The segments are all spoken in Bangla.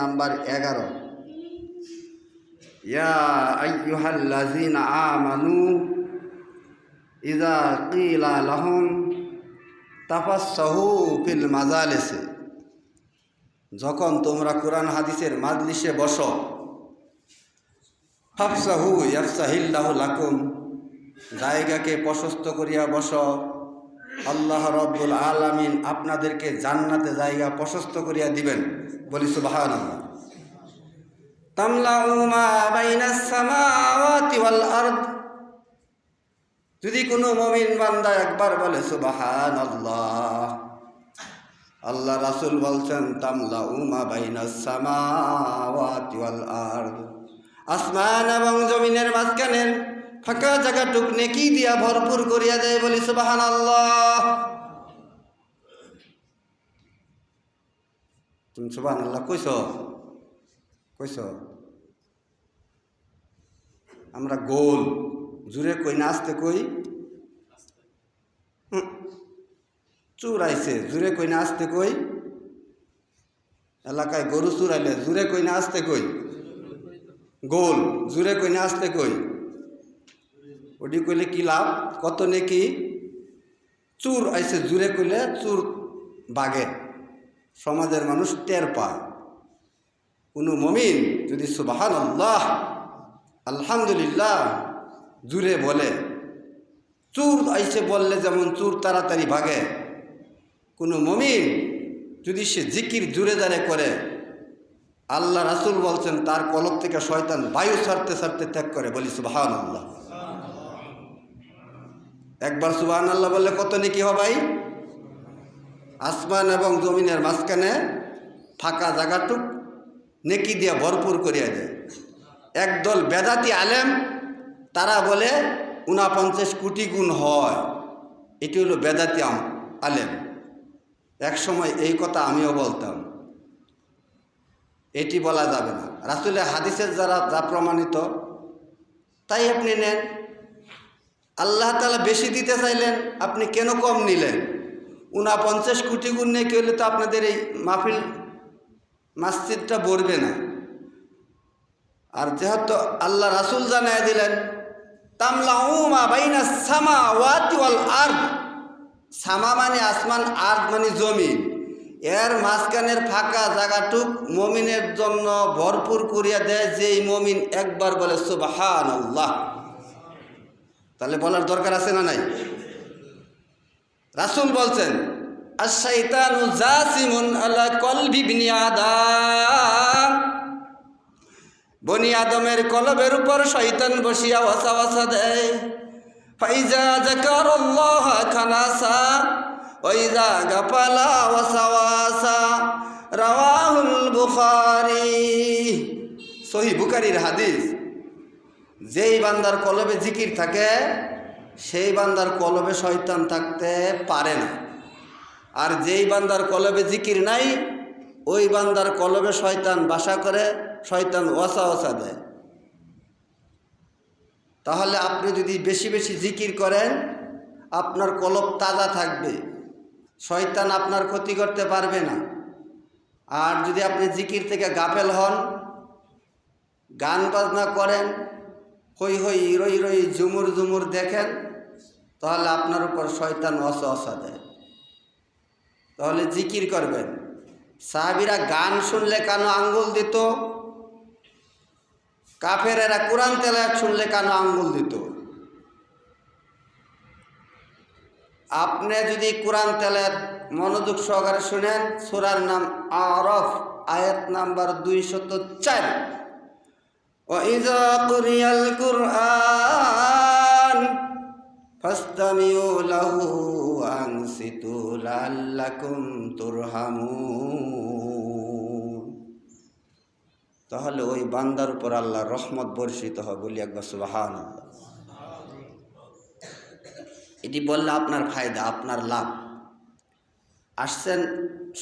নাম্বার 11। ইয়া আইয়ুহাল্লাযীনা আমানু ইযা কিলা লাহুম তাফাসসাহু ফিল মাজালিস, যখন তোমরা কোরআন হাদিসের মাজলিসে বসো, ফাফসাহু ইয়াফসাহিল্লাহু লাকুম, জায়গাকে প্রশস্ত করিয়া বসো, আল্লাহ রাব্বুল আলামিন আপনাদেরকে জান্নাতে জায়গা প্রশস্ত করিয়া দিবেন। বলি সুবহানাল্লাহ। তামলাউ মা বাইনাস সামাওয়াতি ওয়াল আরদ, যদি কোনো মুমিন বান্দা একবার বলে সুবহানাল্লাহ, আল্লাহ রাসূল বলছেন তামলাউ মা বাইনাস সামাওয়াতি ওয়াল আরদ, আসমান এবং জমিনের মাঝখানের ফাঁকা জায়গাটুক নেকি দিয়া ভরপুর করিয়া দেয়। বলি সুবহানাল্লাহ। তুমি সুবহানাল্লাহ কইছ? আমরা গোল জুড়ে কই না আসতে কই, চুর আইছে জুড়ে কই না আসতে কই, এলাকায় গরু চুরাইলে জুড়ে কই না আসতে কই, গোল জুড়ে কই না আসতে কই, ওটি কইলে কি লাভ, কত নেকি। চুর আইছে জুড়ে কইলে চুর বাগে, সমাজের মানুষ টের পায়। কোনো মুমিন যদি সুবহানাল্লাহ আলহামদুলিল্লাহ জুড়ে বলে, চুর আইছে বললে যেমন চুর তাড়াতাড়ি ভাগে, কোনো মুমিন যদি সে জিকির জুড়ে দাঁড়ে করে, আল্লাহ রাসূল বলছেন তার কলব থেকে শয়তান বায়ু ছাড়তে ছাড়তে ত্যাগ করে। বলি সুবহানাল্লাহ। একবার সুবহানাল্লাহ বললে কত নেকি হবে ভাই? আসমান এবং জমিনের মাঝখানে ফাঁকা জায়গাটুক নেকি দিয়া ভরপুর করিয়া দেয়। একদল বেদাতি আলেম তারা বলে 49 কোটি গুণ হয়, এটি হলো বেদাতি আলেম। এক সময় এই কথা আমিও বলতাম, এটি বলা যাবে না। রাসূলের হাদিসের যা প্রমাণিত তাই আপনি নেন। আল্লাহ তাআলা বেশি দিতে চাইলেন, আপনি কেন কম নিলেন? 49 কোটি গুণ নেকি হলে তো আপনাদের এই মাহফিল মসজিদটা ভরবে না। আর যেহেতু আল্লাহ রাসূল জানায় দিলেন তামলাউ মা বাইনাস সামাওয়াতি ওয়াল আরদ, সামা মানে আসমান, আরদ মানে জমিন, এর মাঝখানের ফাঁকা জায়গাটুক মুমিনের জন্য ভরপুর করিয়া দেয় যেই মুমিন একবার বলে সুবহানাল্লাহ। তাহলে বলার দরকার আছে না নাই? রাসূল বলছেন আশ-শাইতানু জাসিমুন আলা কলবি বিনি আদম, বনি আদমের কলবের উপর শয়তান বসিয়া ওয়াসওয়াসা দেয়। ফাইজা যাকারাল্লাহ খানাসা ওয়া ইযা গাফালা ওয়াসওয়াসা, রাওয়াহুল বুখারী। সহিহ বুখারীর হাদিস। যেই বান্দার কলবে জিকির থাকে সেই বান্দার কলবে শয়তান থাকতে পারে না, আর যেই বান্দার কলবে জিকির নাই ওই বান্দার কলবে শয়তান বাসা করে, শয়তান ওয়াসওয়াসা দেয়। তাহলে আপনি যদি বেশি বেশি জিকির করেন আপনার কলব তাজা থাকবে, শয়তান আপনার ক্ষতি করতে পারবে না। আর যদি আপনি জিকির থেকে গাফেল হন, গান বাজনা করেন, হই হই রই রই ঝুমুর ঝুমুর দেখেন, তাহলে আপনার উপর শয়তান ওয়াসওয়াসা দেয়। তাহলে জিকির করবেন। সাহাবীরা গান শুনলে কানো আঙ্গুল দিত, কাফেরেরা কোরআন তেলাওয়াত শুনলে কানো আঙ্গুল দিত। আপনি যদি কোরআন তেলাওয়াত মনোযোগ সহকারে শুনেন, সূরার নাম আরাফ, আয়াত নাম্বার 204, ওয়া ইযা কুরিয়াল কুরআন ফাসতামিউ লাহু ওয়া আনসিতু লাআল্লাকুম তুরহামুন। তাহলে ওই বান্দার উপর আল্লাহর রহমত বর্ষিত হয়। বলি একবার সুবহানাল্লাহ। এটি বললে আপনার ফায়দা, আপনার লাভ। আসছেন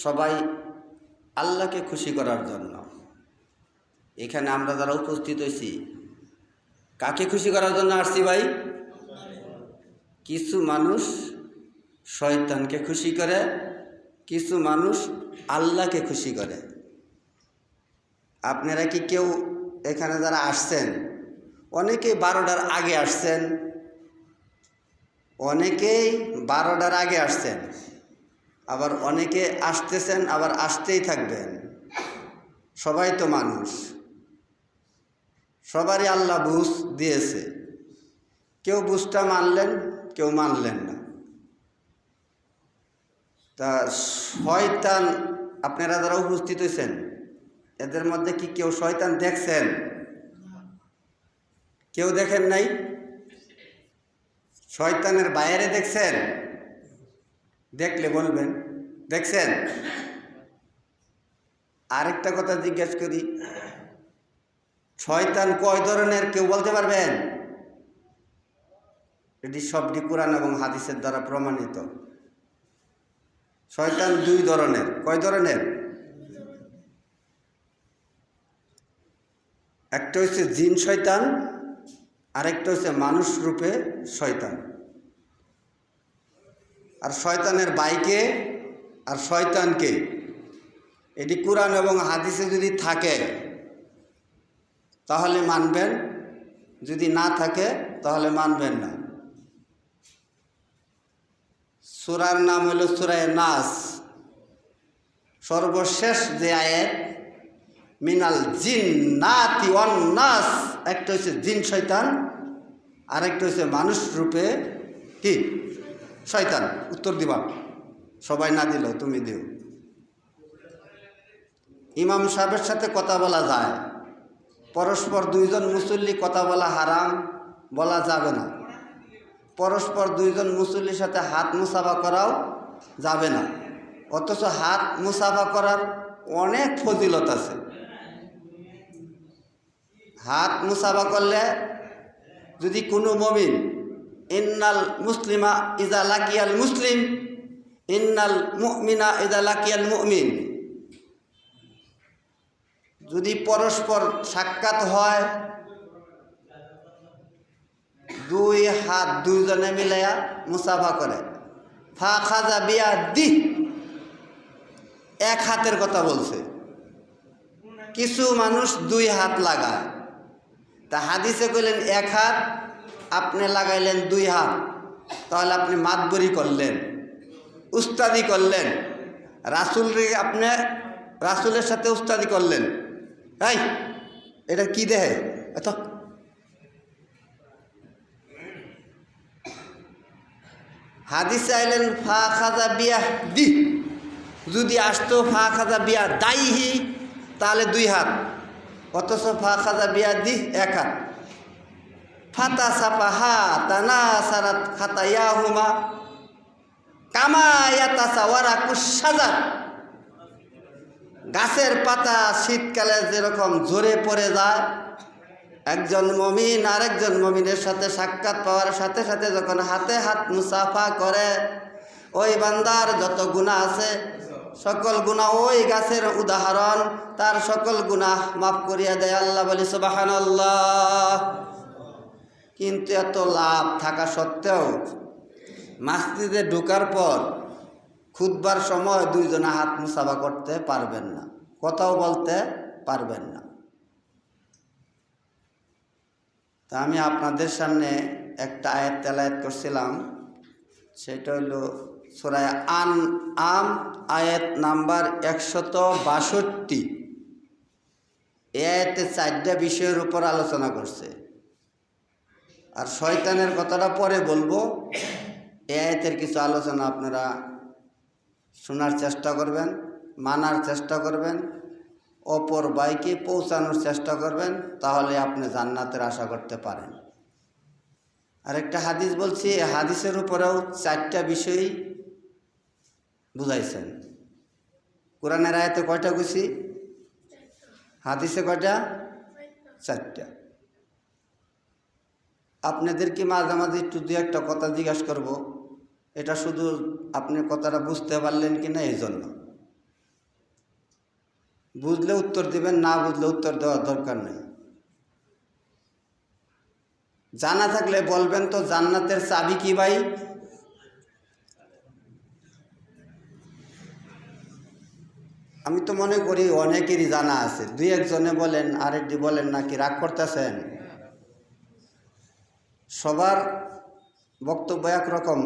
সবাই আল্লাহকে খুশি করার জন্য। এখানে আমরা যারা উপস্থিত হয়েছি কাকে খুশি করার জন্য আসছি ভাই? কিছু মানুষ শয়তানকে খুশি করে, কিছু মানুষ আল্লাহকে খুশি করে। আপনারা কি কেউ এখানে যারা আসছেন, অনেকেই 12টার আগে আসছেন, অনেকেই 12টার আগে আসছেন, আবার অনেকে আসতেছেন, আবার আসতেই থাকবেন। সবাই তো মানুষ, সবারই আল্লাহ বুঝ দিয়েছে। কেউ বুঝটা মানলেন, কেউ মানলেন না। তা শয়তান, আপনারা যারা উপস্থিত হয়েছেন, এদের মধ্যে কি কেউ শয়তান দেখছেন? কেউ দেখেন নাই? শয়তানের বাইরে দেখছেন? দেখলে বলবেন দেখছেন। আরেকটা কথা জিজ্ঞেস করি, শয়তান কয় ধরনের কেউ বলতে পারবেন? এটি সবটি কোরআন এবং হাদিসের দ্বারা প্রমাণিত। শয়তান 2 ধরনের। কয় ধরনের? একটা হচ্ছে জিন শয়তান, আরেকটা হচ্ছে মানুষ রূপে শয়তান। আর শয়তানের বাইকে আর শয়তানকে, এটি কোরআন এবং হাদিসে যদি থাকে তাহলে মানবেন, যদি না থাকে তাহলে মানবেন না। সূরার নাম হলো সূরা নাস। সর্বশেষ যে আয়াত, মিনাল জিন্নাতি ওয়ান নাস, একটা হচ্ছে জিন শয়তান, আরেকটা হচ্ছে মানুষ রূপে কি শয়তান। উত্তর দিবা, সবাই না দিলেও তুমি দিও। ইমাম সাহেবের সাথে কথা বলা যায়, পরস্পর 2 জন মুসল্লি কথা বলা হারাম, বলা যাবে না। পরস্পর 2 জন মুসল্লির সাথে হাত মুসাফা করাও যাবে না। অথচ হাত মুসাফা করার অনেক ফজিলত আছে। হাত মুসাফা করলে যদি কোনো মুমিন, ইন্নাল মুসলিমা ইজা লাকিয়াল মুসলিম, ইন্নাল মুমিনা ইজা লাকিয়াল মুমিন, যদি পরস্পর সাক্ষাৎ হয়, 2 হাত 2 জনে মিলাইয়া মুসাফা করে, ফা খাজা বিয়া দি, 1 হাতের কথা বলছে। কিছু মানুষ 2 হাত লাগায়, তা হাদিসে কইলেন 1 হাত, আপনি লাগাইলেন 2 হাত, তাহলে আপনি মাতবরি করলেন, উস্তাদি করলেন, আপনি রাসূলের সাথে উস্তাদি করলেন। এই এটা কি দেহে এত? হাদিসে আইলেন ফা খাজা বিয়া দি, যদি আসতো ফা খাজা বিয়া দাইহি তাহলে 2 হাত, অথচ ফা খাজা বিয়া দি 1 হাত। ফাতা সাফাহা তানা সারাত খাতায়াহুমা কামা ইয়াতাসাওয়ারাকুস সাজার, গাছের পাতা শীতকালে যেরকম ঝরে পড়ে যায়, একজন মুমিন আরেকজন মুমিনের সাথে সাক্ষাৎ পাওয়ার সাথে সাথে যখন হাতে হাত মুসাফা করে, ওই বান্দার যত গুনাহ আছে সকল গুনাহ ওই গাছের উদাহরণ, তার সকল গুনাহ মাফ করিয়া দেয় আল্লাহ। বলি সুবহানাল্লাহ। কিন্তু এত লাভ থাকা সত্ত্বেও মসজিদে ঢোকার পর খুতবার সময় 2 জনে হাত মুসাফা করতে পারবেন না, কথাও বলতে পারবেন না। তা আমি আপনাদের সামনে একটা আয়াত তেলাওয়াত করছিলাম, সেটা হলো সূরা আনআম আয়াত নাম্বার 162। এই আয়াতে 4টা বিষয়ের উপর আলোচনা করছে। আর শয়তানের কথাটা পরে বলবো। এই আয়াতের কিছু আলোচনা আপনারা শোনার চেষ্টা করবেন, মানার চেষ্টা করবেন, অপর বাইকে পৌঁছানোর চেষ্টা করবেন, তাহলে আপনি জান্নাতের আশা করতে পারেন। আরেকটা হাদিস বলছি, এই হাদিসের উপরেও 4টা বিষয় বুঝাইছেন। কোরআনের আয়াতে কয়টা কইছি? হাদিসে কয়টা? 4টা। আপনাদেরকে মাঝে মাঝে একটু 2-1টা কথা জিজ্ঞাসা করব, এটা শুধু আপনি কথাটা বুঝতে পারলেন কিনা এই জন্য। বুঝলে উত্তর দিবেন, না বুঝলে উত্তর দেওয়ার দরকার নেই। জানা থাকলে বলবেন তো, জান্নাতের চাবি কি ভাই? আমি তো মনে করি অনেকেরই জানা আছে, দুই একজনে বলেন আরেকটি বলেন নাকি রাগ করতেছেন? সবার বক্তব্য একরকম না।